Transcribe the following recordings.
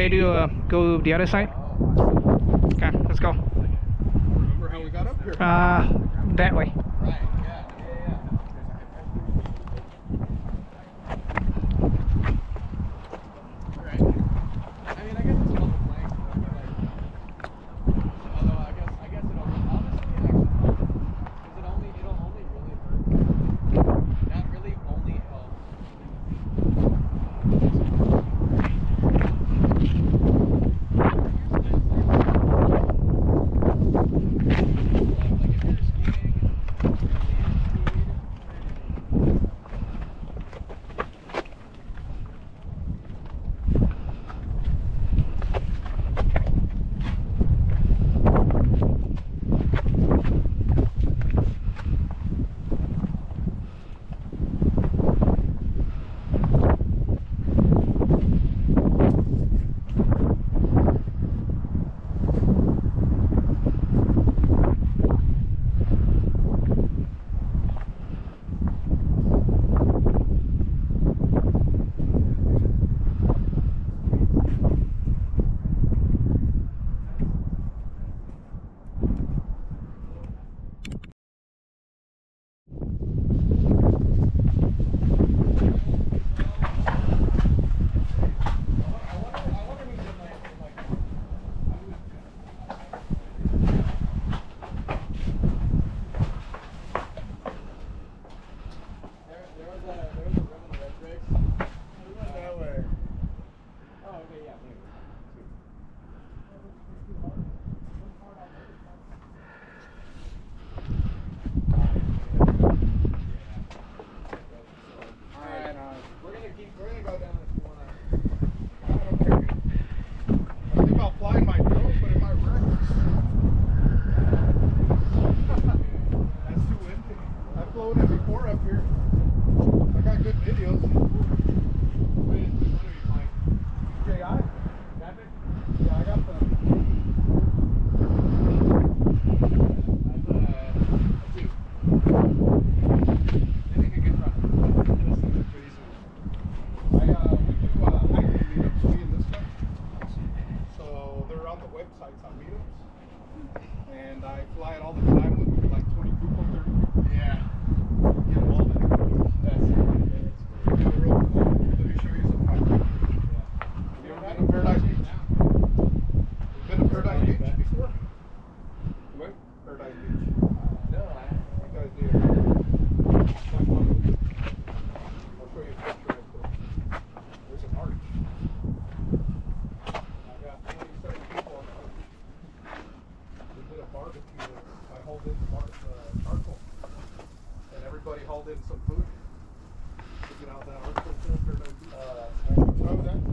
ready to go the other side? Okay, let's go. Remember how we got up here? That way. Right, yeah. Alright. I mean, I guess it's a level playing field, although I guess it'll honestly actually help. Because it'll only really hurt. Not really only help. And I fly it all the time with like 20 people, 30 people. Yeah. Get them all in. That's real cool. Let me show you some fun. Have you ever been to Paradise Beach? Been to Paradise Beach before? What? Paradise Beach. No, I haven't. You guys do. I'll show you a picture real quick. There's an arch. I got 27 people on the arch. We did a barbecue. I hauled in charcoal, and everybody hauled in some food. Check it out, that arch right there, Paradise Beach. Oh, that's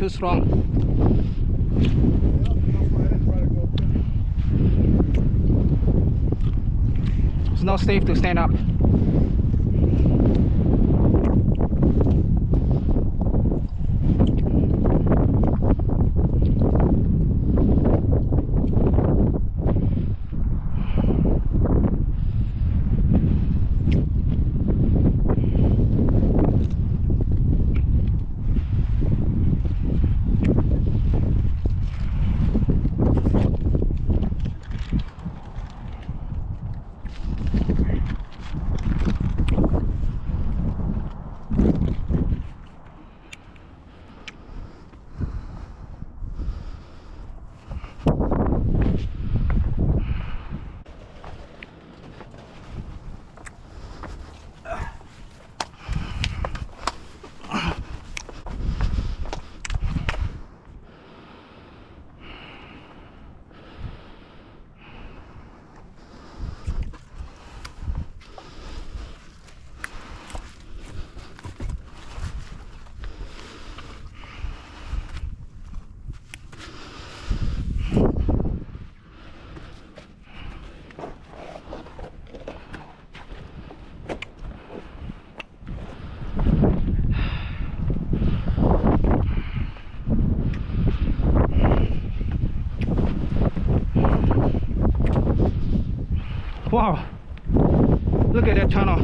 too strong. Yeah, that's why I didn't try to go up there. It's not safe to stand up. Wow, look at that tunnel.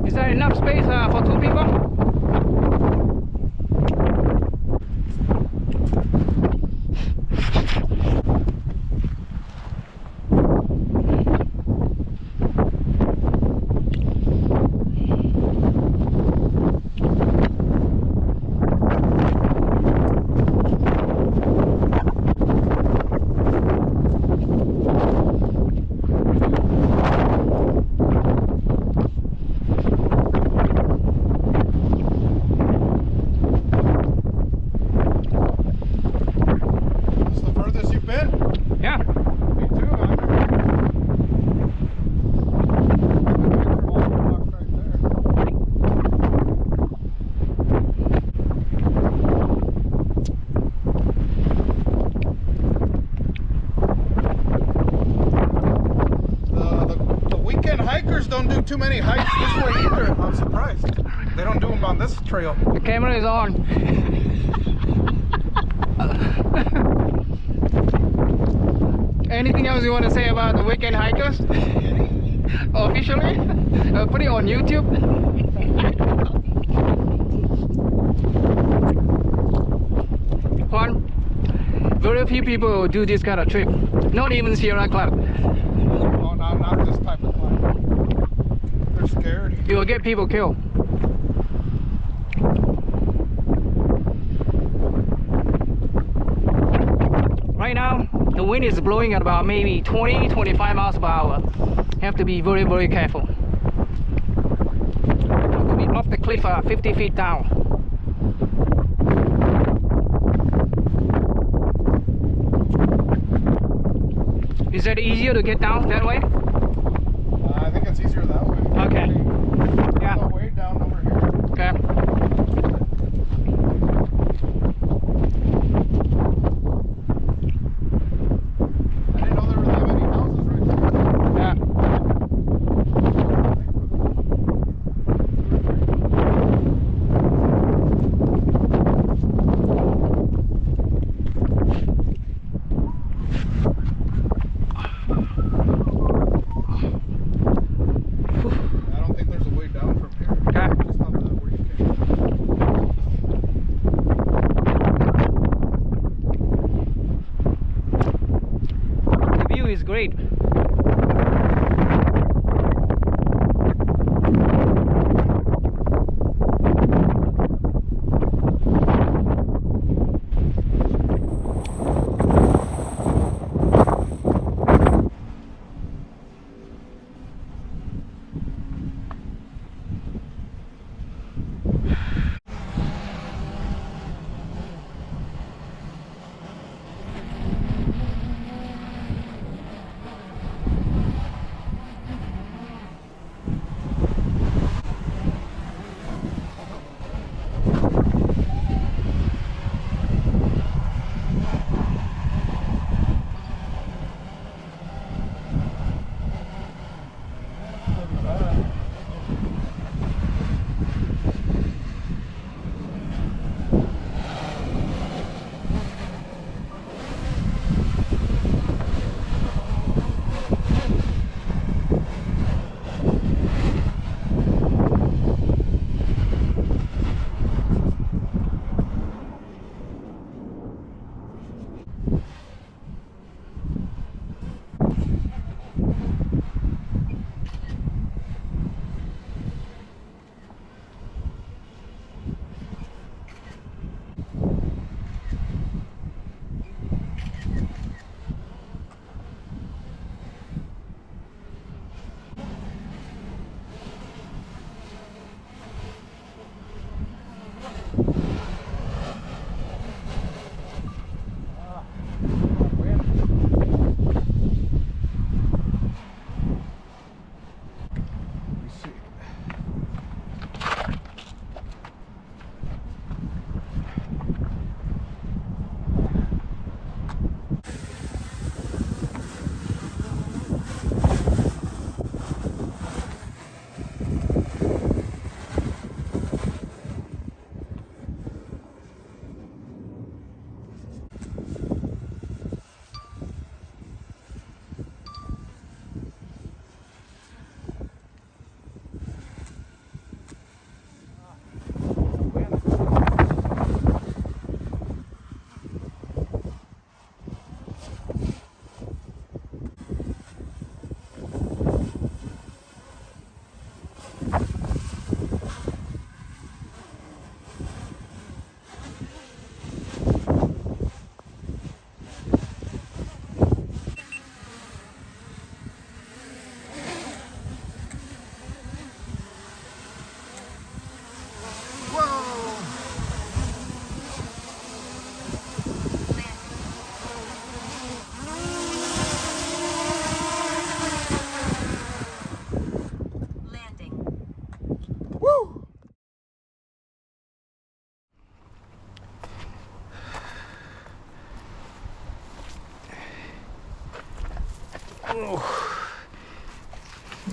Is there enough space for 2 people? Don't do too many hikes this way either. I'm surprised. They don't do them on this trail. The camera is on. Anything else you want to say about the weekend hikers? Officially? Put it on YouTube. Fun. Very few people do this kind of trip. Not even Sierra Club. Oh, no, not this type of climb. They're scared. You will get people killed. Right now, the wind is blowing at about maybe 20-25 miles per hour. You have to be very, very careful. You could be off the cliff 50 feet down. Is that easier to get down that way? I think it's easier that way. Okay.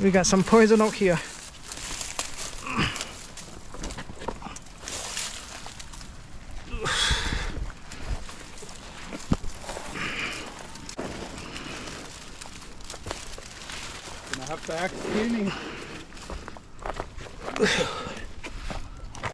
We got some poison oak here. Gonna have to axe cleaning.